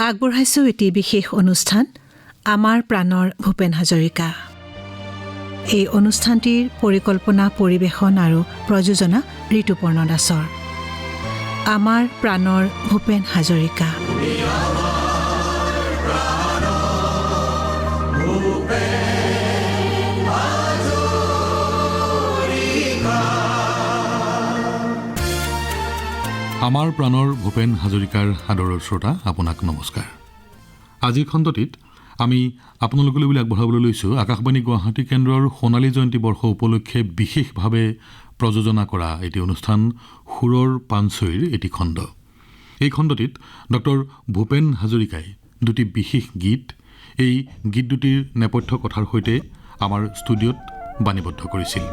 আগবঢ়াইছোঁ এটি বিশেষ অনুষ্ঠান আমাৰ প্ৰাণৰ ভূপেন হাজৰিকা। এই অনুষ্ঠানটিৰ পৰিকল্পনা, পৰিৱেশন আৰু প্ৰযোজনা ঋতুপৰ্ণ দাসৰ। আমাৰ প্ৰাণৰ ভূপেন হাজৰিকা। আমাৰ প্ৰাণৰ ভূপেন হাজৰিকাৰ আদৰৰ শ্ৰোতা, আপোনাক নমস্কাৰ। আজিৰ খণ্ডটিত আমি আপোনালোকলৈ বুলি আগবঢ়াবলৈ লৈছোঁ আকাশবাণী গুৱাহাটী কেন্দ্ৰৰ সোণালী জয়ন্তী বৰ্ষ উপলক্ষে বিশেষভাৱে প্ৰযোজনা কৰা এটি অনুষ্ঠান সুৰৰ পানচৈৰ এটি খণ্ড। এই খণ্ডটিত ডক্টৰ ভূপেন হাজৰিকাই দুটি বিশেষ গীত, এই গীত দুটিৰ নেপথ্য কথাৰ সৈতে আমাৰ ষ্টুডিঅ'ত বাণীবদ্ধ কৰিছিল।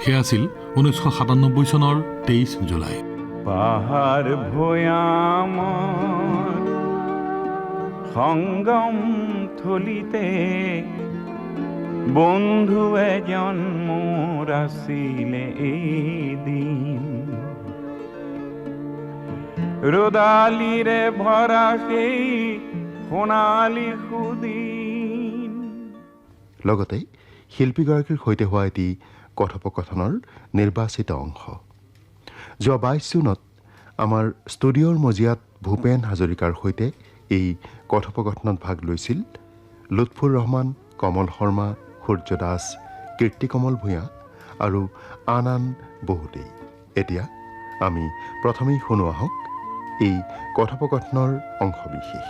সেয়া আছিল 1997 চনৰ 23 জুলাই। পাহাড় ভয়ামৰ সংগম থলিতে বন্ধু এজন মোৰ আসিলে এদিন, ৰোদালিৰে ভৰা সেই সোণালী সুদিন। লগতে শিল্পীগৰাকীৰ সৈতে হোৱা এটি কথোপকথনৰ নিৰ্বাচিত অংশ। যোৱা 22 জুনত আমাৰ ষ্টুডিঅ'ৰ মজিয়াত ভূপেন হাজৰিকাৰ সৈতে এই কথোপকথনত ভাগ লৈছিল লুৎফুৰ ৰহমান, কমল শৰ্মা, সূৰ্য দাস, কীৰ্তিকমল ভূঞা আৰু আন বহুতেই। এতিয়া আমি প্ৰথমেই শুনো আহক এই কথোপকথনৰ অংশবিশেষ।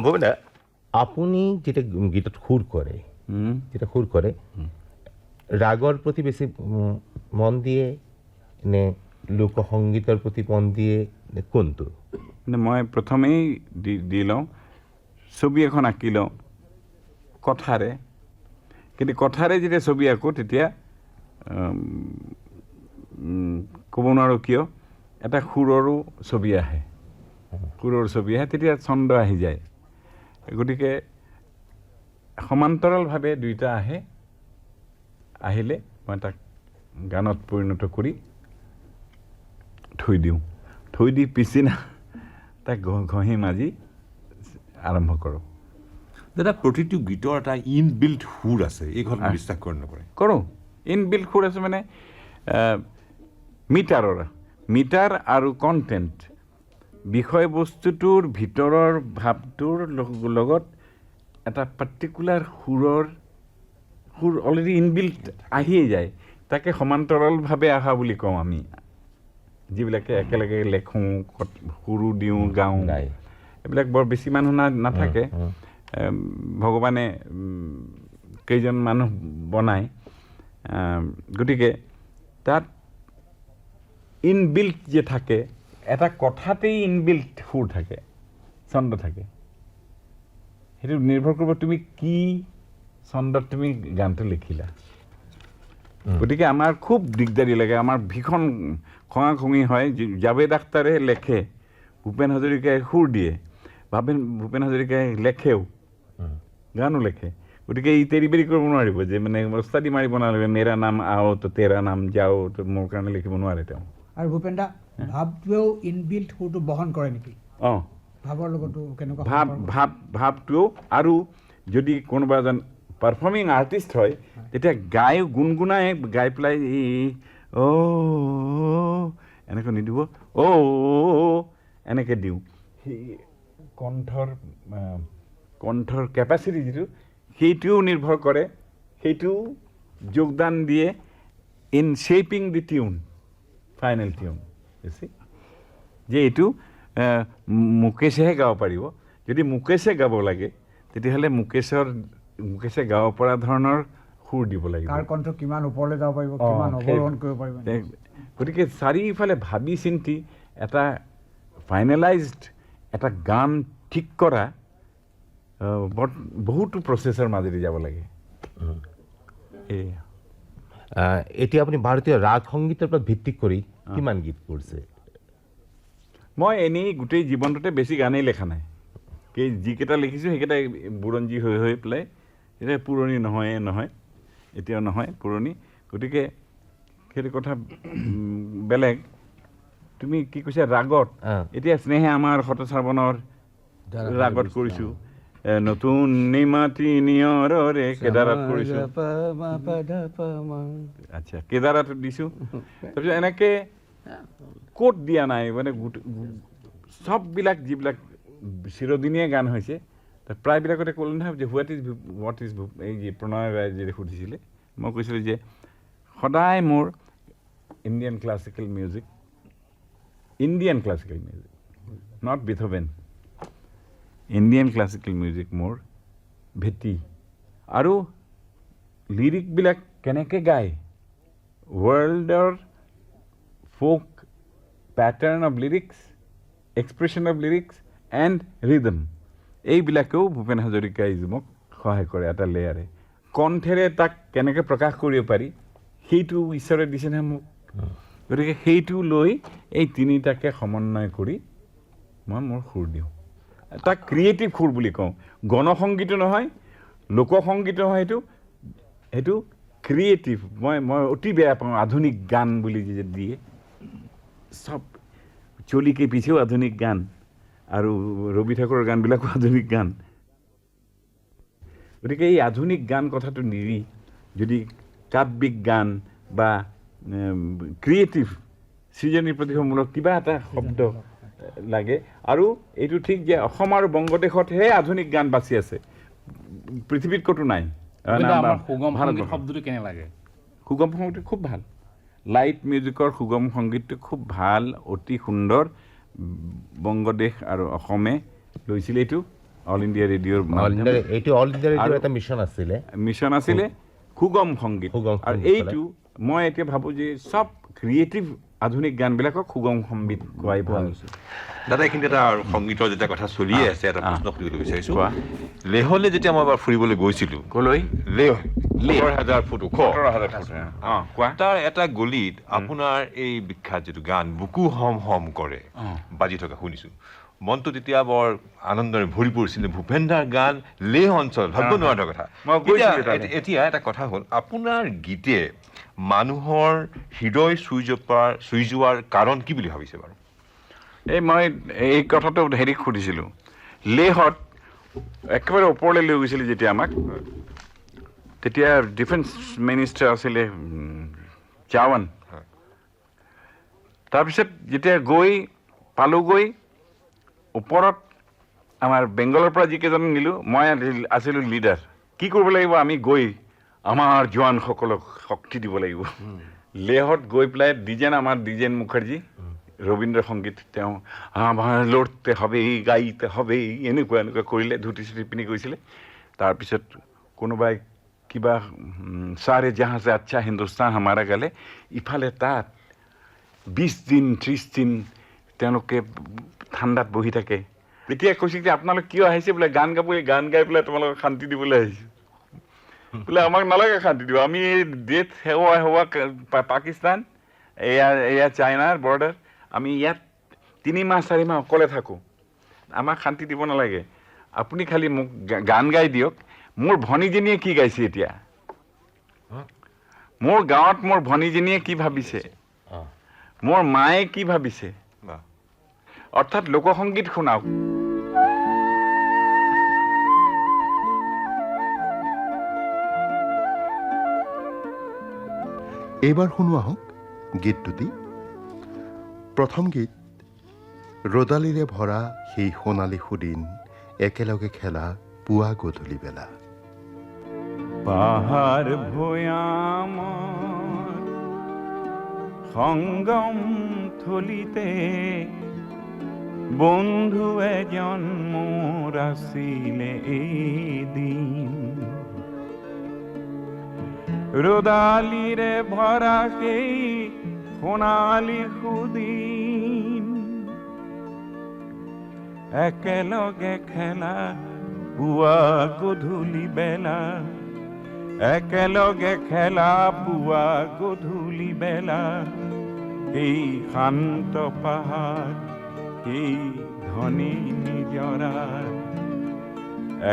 ভূপেন, আপুনি যেটা গীতত সুৰ কৰে ৰাগৰ প্ৰতি বেছি মন দিয়ে নে লোকসংগীতৰ প্ৰতি মন দিয়ে নে কোনটো? মই প্ৰথমেই দি লওঁ, ছবি এখন আঁকি লওঁ কথাৰে। কিন্তু কথাৰে যেতিয়া ছবি আঁকো তেতিয়া ক'ব নোৱাৰোঁ কিয় এটা সুৰৰো ছবি আহে, তেতিয়া ছন্দ আহি যায়। গতিকে সমান্তৰালভাৱে দুইটা আহিলে মই তাক গানত পৰিণত কৰি থৈ দি পিছদিনা তাক ঘঁহি মাজি আৰম্ভ কৰোঁ। দাদা, প্ৰতিটো গীতৰ এটা ইনবিল্ট সুৰ আছে, এই কথা বিশ্বাস কৰে নকৰে? কৰোঁ। ইনবিল্ট সুৰ আছে মানে মিটাৰ আৰু কণ্টেণ্ট, বিষয়বস্তুটোৰ ভিতৰৰ ভাৱটোৰ লগত এটা পাৰ্টিকুলাৰ সুৰ অলৰেডি ইনবিল্ট আহিয়ে যায়। তাকে সমান্তৰালভাৱে অহা বুলি কওঁ আমি, যিবিলাকে একেলগে লেখোঁ, সুৰো দিওঁ, গাওঁ। এইবিলাক বৰ বেছি মানুহ নাথাকে, ভগৱানে কেইজন মানুহ বনায়। গতিকে তাত ইনবিল্ট যে থাকে, এটা কথাতেই ইনবিল্ট সুৰ থাকে, ছন্দ থাকে। সেইটো নিৰ্ভৰ কৰিব তুমি কি ছন্দত তুমি গানটো লিখিলা। গতিকে আমাৰ খুব দিগদাৰী লাগে, আমাৰ ভীষণ খঙাখঙি হয়। জাভেদ আখতাৰে লেখে, ভূপেন হাজৰিকাই সুৰ দিয়ে, ভূপেন হাজৰিকাই লেখেও, গানো লেখে। গতিকে ই তেৰি বেৰি কৰিব নোৱাৰিব যে মানে ওস্তাদি মাৰিব নালাগে, মেৰা নাম আও তো তেৰা নাম যাও, তো মোৰ কাৰণে লিখিব নোৱাৰে তেওঁ। আৰু ভূপেন দা, ভাৱটোৱেও ইনবিল্ট সুৰটো বহন কৰে নেকি? অঁ, ভাৱৰ লগতো কেনেকুৱা ভাৱটোৱেও। আৰু যদি কোনোবা এজন পাৰফৰ্মিং আৰ্টিষ্ট হয় তেতিয়া গুণগুণাই গাই পেলাই এনেকৈ নিদিব, এনেকৈ দিওঁ। সেই কণ্ঠৰ কেপাচিটি যিটো, সেইটোও নিৰ্ভৰ কৰে, সেইটোও যোগদান দিয়ে in shaping the tune, final tune. যে এইটো মুকেশেহে গাব পাৰিব। যদি মুকেশে গাব লাগে তেতিয়াহ'লে মুকেশে গাব পৰা ধৰণৰ সুৰ দিব লাগিব। কাৰ কণ্ঠ কিমান ওপৰলৈ যাব পাৰিব, কিমান অৱৰোহণ কৰিব পাৰিব। গতিকে চাৰিওফালে ভাবি চিন্তি এটা ফাইনেলাইজড এটা গান ঠিক কৰা বহুতো প্ৰচেছৰ মাজেদি যাব লাগে। এতিয়া আপুনি ভাৰতীয় ৰাগ সংগীতৰ ওপৰত ভিত্তি কৰি কিমান গীত কৰিছে? মই এনেই গোটেই জীৱনটোতে বেছি গানেই লেখা নাই। যিকেইটা লিখিছোঁ সেইকেইটা বুৰঞ্জী হৈ পেলাই, এতিয়া পুৰণি নহয়, এতিয়াও নহয় পুৰণি। গতিকে সেইটো কথা বেলেগ। তুমি কি কৈছা ৰাগত এতিয়া স্নেহে আমাৰ শত শ্ৰাৱণৰ ৰাগত কৰিছোঁ নতুন নিমাতি নিয়ৰৰে কেদাৰত কৰিছোঁ আচ্ছা কেদাৰত দিছোঁ তাৰপিছত এনেকৈ ক'ত দিয়া নাই মানে চববিলাক যিবিলাক চিৰদিনীয়া গান হৈছে তাত প্ৰায়বিলাকতে ক'লোঁ নহয় যে হোৱাট ইজ এই যে প্ৰণয় ৰায় যে সুধিছিলে মই কৈছিলোঁ যে সদায় মোৰ Indian classical music not Beethoven Indian classical music মোৰ ভেটি আৰু লিৰিকবিলাক কেনেকৈ গায় ৱৰ্ল্ডৰ folk pattern of lyrics expression of lyrics and rhythm এইবিলাকেও ভূপেন হাজৰিকাই মোক সহায় কৰে এটা লেয়াৰে কণ্ঠেৰে তাক কেনেকৈ প্ৰকাশ কৰিব পাৰি সেইটো ঈশ্বৰে দিছে নহয় মোক গতিকে সেইটো লৈ এই তিনিটাকে সমন্বয় কৰি মই মোৰ সুৰ দিওঁ তাক ক্ৰিয়েটিভ সুৰ বুলি কওঁ গণসংগীতো নহয় লোকসংগীতো নহয় সেইটো ক্ৰিয়েটিভ মই অতি বেয়া পাওঁ আধুনিক গান বুলি যে দিয়ে চব চলিকে পিছেও আধুনিক গান আৰু ৰবি ঠাকুৰৰ গানবিলাকো আধুনিক গান গতিকে এই আধুনিক গান কথাটো নিৰি যদি কাব্যিক গান বা ক্ৰিয়েটিভ সৃজনী প্ৰতিভামূলক কিবা এটা শব্দ লাগে আৰু এইটো ঠিক যে অসম আৰু বংগদেশতহে আধুনিক গান বাচি আছে পৃথিৱীত ক'তো নাই সুগম সংগীত শব্দটো কেনে লাগে সুগম সংগীতটো খুব ভাল লাইট মিউজিকৰ সুগম সংগীতটো খুব ভাল অতি সুন্দৰ বংগদেশ আৰু অসমে লৈছিলে এইটো অল ইণ্ডিয়া ৰেডিঅ'ৰ এটা মিছন আছিলে সুগম সংগীত আৰু এইটো মই এতিয়া ভাবোঁ যে চব ক্ৰিয়েটিভ আধুনিক গানবিলাকক সুগম সংগীত গোৱাই ভাল হৈছে দাদা এইখিনি এটা সংগীতৰ যেতিয়া কথা চলিয়ে আছে এটা প্ৰশ্ন সুধিবলৈ বিচাৰিছোঁ লেহলৈ যেতিয়া মই এবাৰ ফুৰিবলৈ গৈছিলোঁ ক'লৈ 17,000 ফুট ওখ কোৱা তাৰ এটা গলিত আপোনাৰ এই বিখ্যাত যিটো গান বুকু হম হম কৰে বাজি থকা শুনিছোঁ মনটো তেতিয়া বৰ আনন্দৰে ভৰি পৰিছিলে ভূপেন দাৰ গান লেহ অঞ্চল ভাবিব নোৱাৰা কথা এতিয়া এটা কথা হ'ল আপোনাৰ গীতে মানুহৰ হৃদয় চুই যোৱাৰ কাৰণ কি বুলি ভাবিছে বাৰু মই এই কথাটো হেৰিক সুধিছিলোঁ লেহত একেবাৰে ওপৰলৈ লৈ গৈছিলে যেতিয়া আমাক তেতিয়া ডিফেন্স মিনিষ্টাৰ আছিলে চাৱান তাৰপিছত যেতিয়া পালোগৈ ওপৰত আমাৰ বেংগলৰ পৰা যিকেইজন নিলোঁ মই আছিলোঁ লিডাৰ কি কৰিব লাগিব আমি গৈ আমাৰ জোৱানসকলক শক্তি দিব লাগিব লেহত গৈ পেলাই আমাৰ দ্বিজেন মুখাৰ্জী ৰবীন্দ্ৰ সংগীত তেওঁ আমাৰ লড়তে হবেই গাইতে হবেই এনেকুৱা কৰিলে ধুতি চুটি পিন্ধি গৈছিলে তাৰপিছত কোনোবাই কিবা সাৰে জাহাঁ সে আচ্ছা হিন্দুস্তান হামাৰা গালে ইফালে তাত 20 দিন 30 দিন তেওঁলোকে ঠাণ্ডাত বহি থাকে এতিয়া কৈছে যে আপোনালোক কিয় আহিছে বোলে গান গাই পেলাই তোমালোকক শান্তি দিবলৈ আহিছোঁ বোলে আমাক নালাগে শান্তি দিব আমি দেশ হেৱা পাকিস্তান এয়া চাইনাৰ বৰ্ডাৰ আমি ইয়াত 3 মাহ 4 মাহ অকলে থাকোঁ আমাক শান্তি দিব নালাগে আপুনি খালি মোক গান গাই দিয়ক মোৰ ভনীজনীয়ে কি গাইছে এতিয়া মোৰ গাঁৱত মোৰ ভনীজনীয়ে কি ভাবিছে মোৰ মায়ে কি ভাবিছে অৰ্থাৎ লোকসংগীত শুনাওক এইবাৰ শুনো আহক গীত দুটি প্ৰথম গীত ৰ'দালিৰে ভৰা সেই সোণালী সুদিন একেলগে খেলা পুৱা গধূলি বেলা পাহাৰ ভৈয়ামৰ সংগম থলিতে বন্ধু এজন মোৰ আছিলে এদিন ৰ'দালিৰে ভৰা সেই সোণালী সুদিন একেলগে খেলা পুৱা গধূলি বেলা একেলগে খেলা পুৱা গধূলি বেলা এই শান্ত পাহাৰ এই ধনী নিজৰা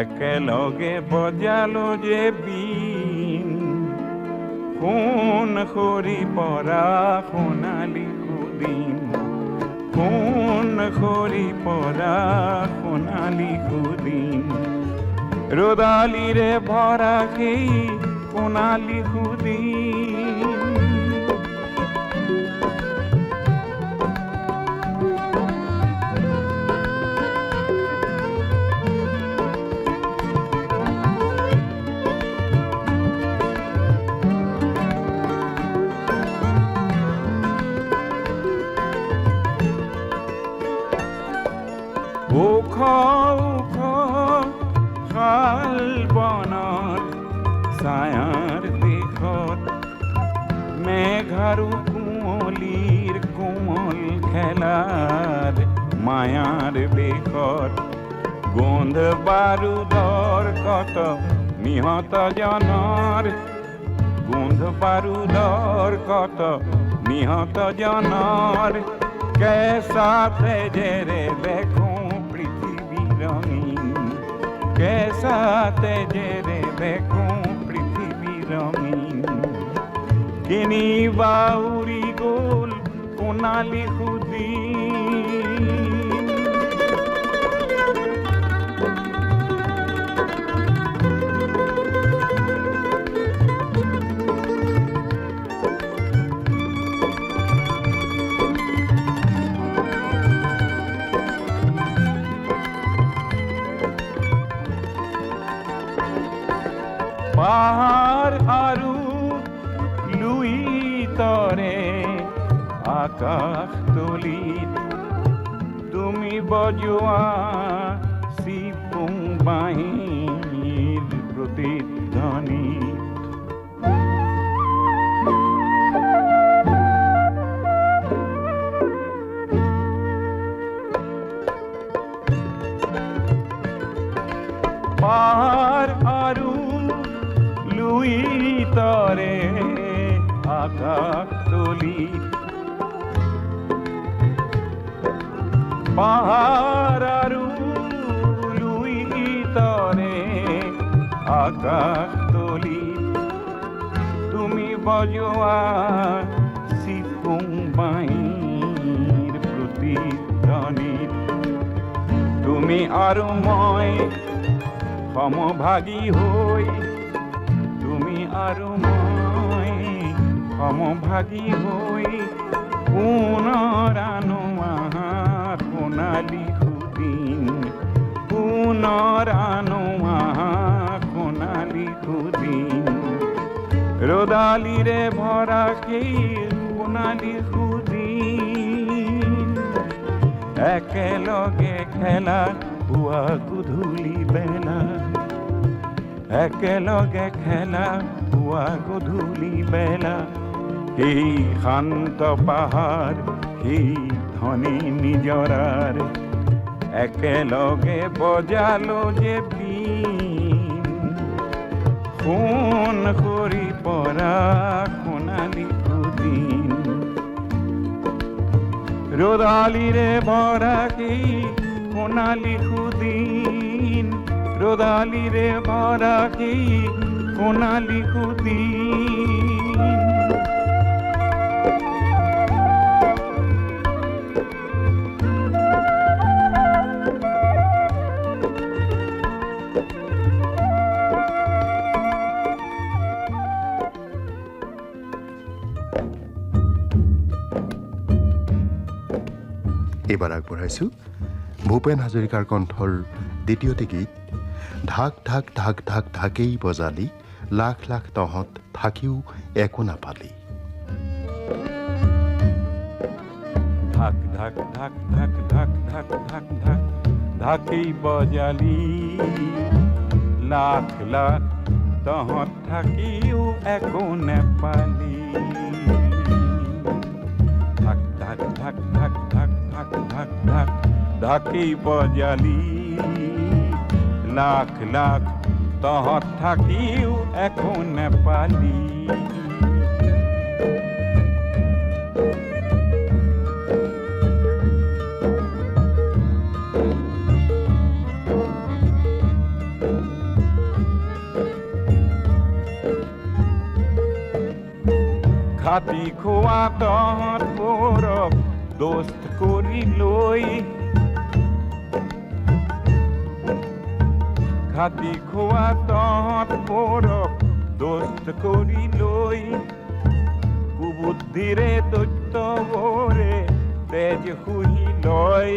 একেলগে বজালো যে বীণ সোণ সৰি পৰা সোণালী সুদিন সৰি পৰা সোণালী সুদিন ৰদালিৰে ভৰা সেই সোণালী সুদিন ওখ ওখ শাল বনৰ ছায়াৰ দেশত মেঘাৰু কুঁৱলীৰ কোমল খেলাৰ মায়াৰ বেশত গোন্ধ বাৰুদৰ কত নিহত জনৰ গোন্ধ বাৰুদৰ কত নিহত জনৰ কেঁচা তেজেৰে দেখোঁ কেঁচা তেজেৰে দেখোঁ পৃথিৱী ৰঙীন কিনিবা উৰি গ'ল সোণালী সুদিন পাহাৰ আৰু লুই তৰে আকাশ তলিত তুমি বজোৱা চিপুং বাঁহীৰ প্ৰতিধ্বনিত পাহাৰ আৰু লুই তৰে আকাশ তলিত পাহাৰ আৰু লুই তৰে আকাশ তলিত তুমি বজোৱা চিপুং বাঁহীৰ প্ৰতিধ্বনিত তুমি আৰু মই সমভাগী হৈ তুমি আৰু মই সমভাগী হৈ পুনৰ আনোৱা সোণালী সুদিন পুনৰ আনোৱা সোণালী সুদিন ৰদালিৰে ভৰা সেই সোণালী সুদিন একেলগে খেলা পুৱা গধূলি বেলা একেলগে খেলা পুৱা গধূলি বেলা সেই শান্ত পাহাৰ সেই ধনী নিজৰাৰ একেলগে বজালো যে বিন সোণ সৰি পৰা সোণালী সুদিন ৰদালিৰে ভৰা সেই সোণালী সুদিন ৰদালিৰে ভৰা সেই সোণালী সুদিন এইবাৰ আগবঢ়াইছোঁ ভূপেন হাজৰিকাৰ কণ্ঠৰ দ্বিতীয়টি গীত ঢাক ঢাক ঢাক ঢাক ঢাকেই বজালি লাখ লাখ তহঁত থাকিও একো নাপালি ঢাক ঢাক ঢাক ঢাক ঢাক ঢাক ঢাক ঢাক ঢাকেই বজালি লাখ লাখ তহঁত থাকিও একো নেপালি ঢাক ঢাক ঢাক ঢাক ঢাক ঢাক ঢাক ঢাক ঢাকেই বজালি লাখ লাখ তহঁত থাকিও একো নেপালি খাটি খোৱা তহঁত গৌৰৱ দোস্ত কৰি লৈ খাতি খোৱা তহঁতবোৰক দোস্ত কৰি লৈ কুবুদ্ধিৰে দৈত্যবোৰে তেজ শুহি লয়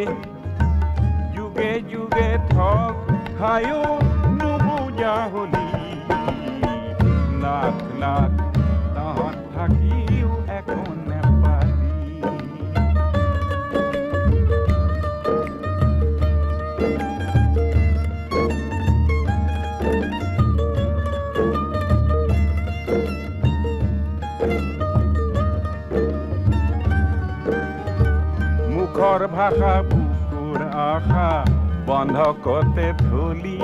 যুগে যুগে ঠগ খায়ো নুবুজা হলি লাখ লাখ তহঁত থাকিও একো নেপালি মুখৰ ভাষা বুকুৰ আশা বন্ধকতে থলি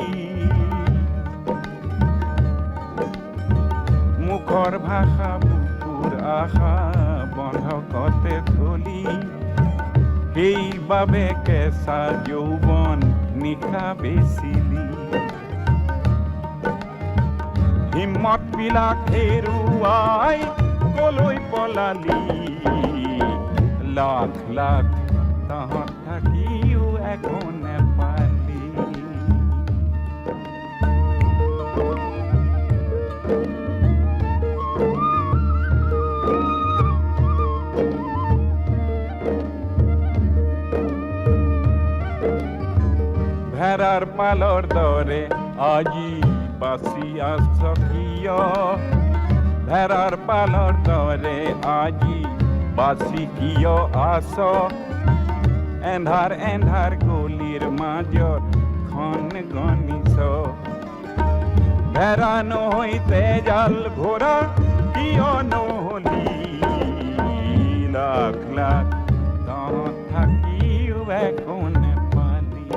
মুখৰ ভাষা বুকুৰ আশা বন্ধকতে থলি সেইবাবে কেঁচা যৌৱন নিশা বেচিলি হিম্মত বিলাক হেৰুৱাই কলৈ পলালি লাখ লাখ তহঁত থাকিও একো নেপালি ভেড়াৰ পালৰ দৰে আজি বাচি আছ কিয় ভেড়াৰ পালৰ দৰে আজি বাচি কিয় আছ এন্ধাৰ এন্ধাৰ গলিৰ মাজত খন গনিছ ভেড়া নহৈ তেজাল ঘোঁৰা কিয় নহলি লাখ লাখ তহঁত থাকিও একো নেপালি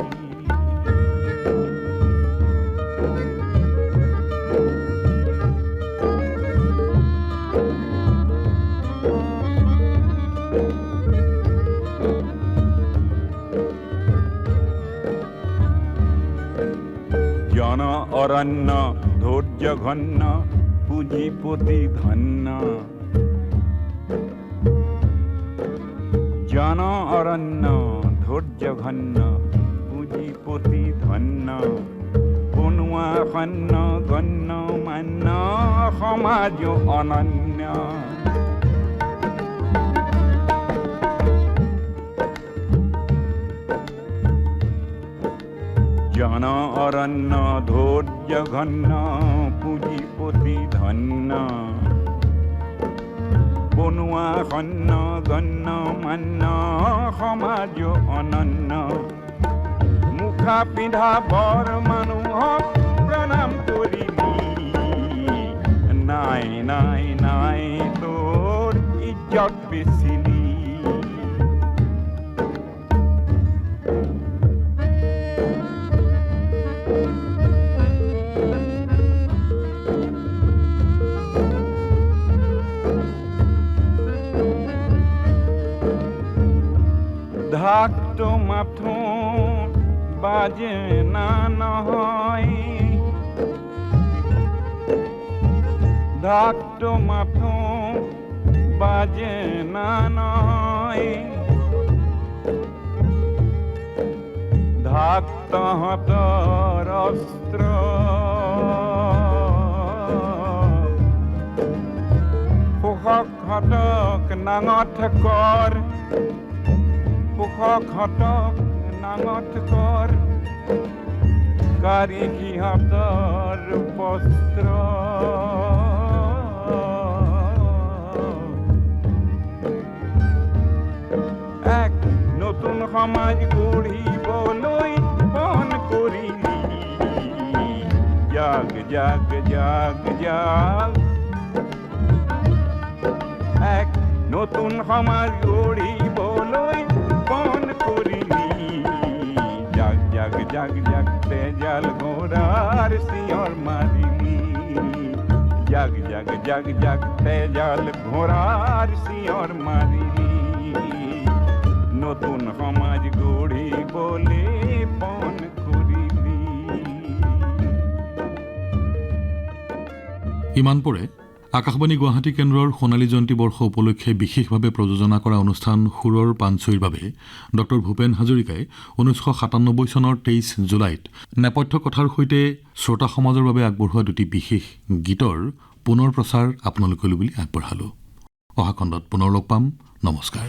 জন অৰণ্য ধৈৰ্য ঘন্য পুঁজিপতি ধন্য জন অৰণ্য ধৈৰ্য ঘন্য পুঁজিপতি ধন্য বনোৱা সন্য গণ্য মান্য সমাজ অনন্য জন অৰণ্য ধৈৰ্য ঘন্য পুঁজিপতি ধন্য বনোৱা সন্য গণ্য মান্য সমাজ অনন্য মুখা পিন্ধা বৰ মানুহক প্ৰণাম কৰিলি নাই নাই নাই তোৰ ইজ্জত বেচিলি ঢাকটো মাথো বাজে না নহয় ঢাকটো মাথো বাজে না নহয় ঢাক তহঁতৰ অস্ত্ৰ শোষক ঘটক নাঙঠ কৰ শোষক ঘটক নাঙঠ কৰ কাৰি সিহঁতৰ বস্ত্ৰ এক নতুন সমাজ গঢ়িবলৈ পণ কৰিলি জাগ জাগ জাগ জাগ এক নতুন সমাজ গঢ়িবলৈ পণ কৰিলি জাগ জাগ জাগ জাগ তেজাল ঘোঁৰাৰ চিঞৰ মাৰিলি জাগ জাগ জাগ জাগ তেজাল ঘোঁৰাৰ চিঞৰ মাৰিলি নতুন সমাজ গঢ়িবলৈ পণ কৰিলি ইমানপৰে আকাশবাণী গুৱাহাটী কেন্দ্ৰৰ সোণালী জয়ন্তী বৰ্ষ উপলক্ষে বিশেষভাৱে প্ৰযোজনা কৰা অনুষ্ঠান সুৰৰ পাণচৈৰ বাবে ডক্টৰ ভূপেন হাজৰিকাই 1997 চনৰ 23 জুলাইত নেপথ্য কথাৰ সৈতে শ্ৰোতা সমাজৰ বাবে আগবঢ়োৱা দুটি বিশেষ গীতৰ পুনৰ প্ৰচাৰ আপোনালোকলৈ বুলি আগবঢ়ালোঁ। অহা খণ্ডত পুনৰ লগ পাম। নমস্কাৰ।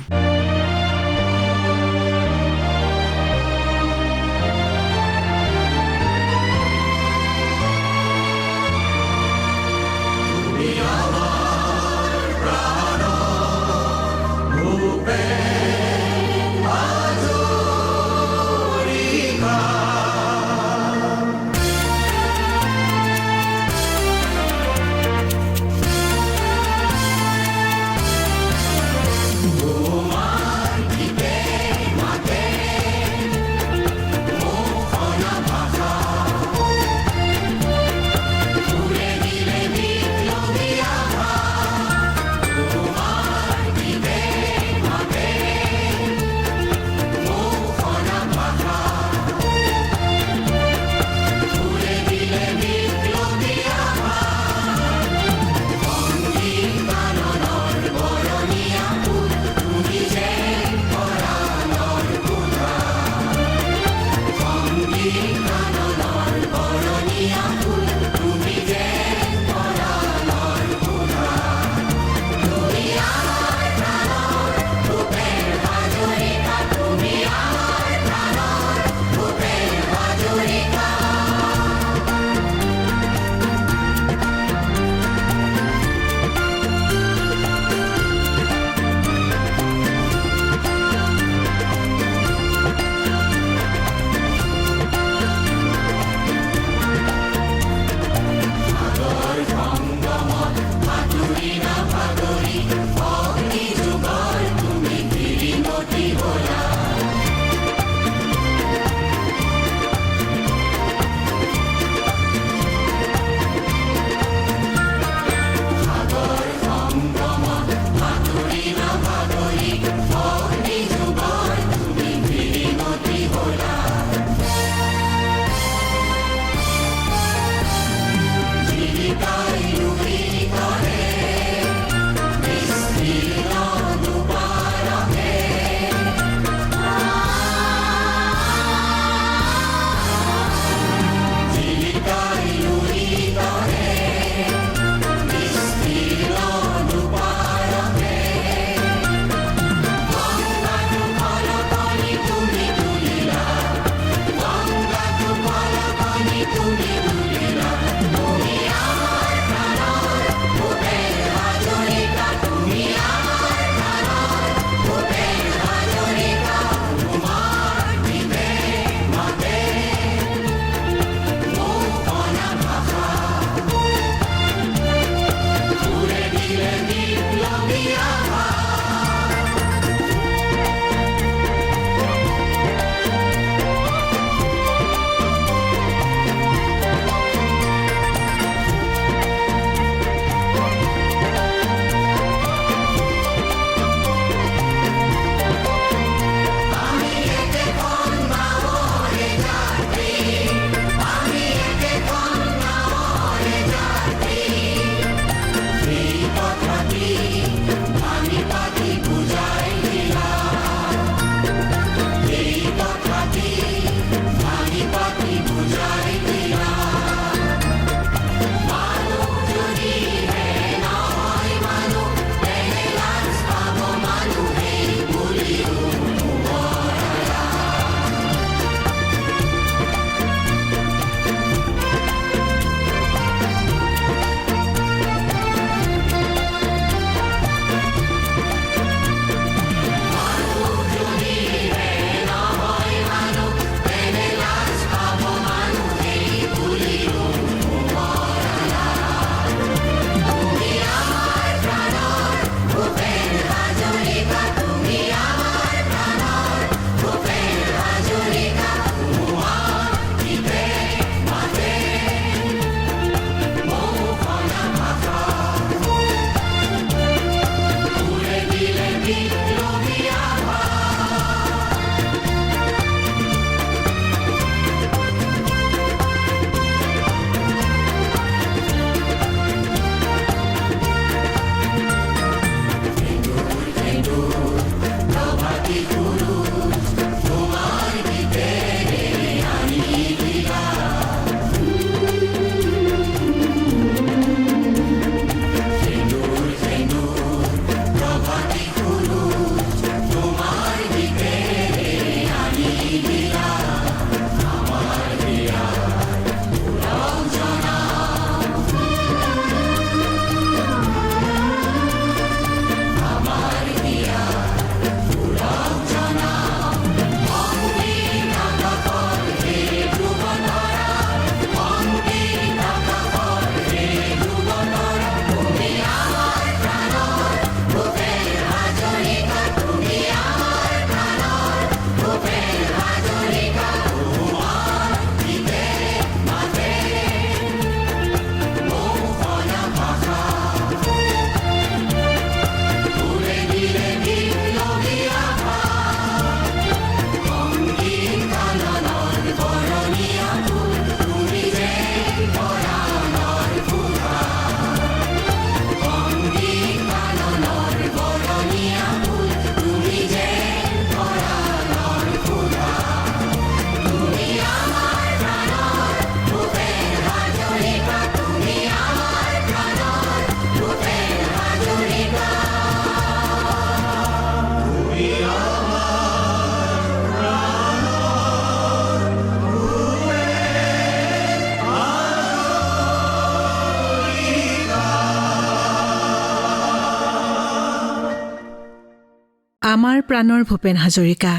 আমাৰ প্ৰাণৰ ভূপেন হাজৰিকা।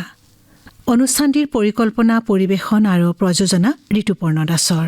অনুষ্ঠানটিৰ পৰিকল্পনা, পৰিৱেশন আৰু প্ৰযোজনা ঋতুপৰ্ণ দাসৰ।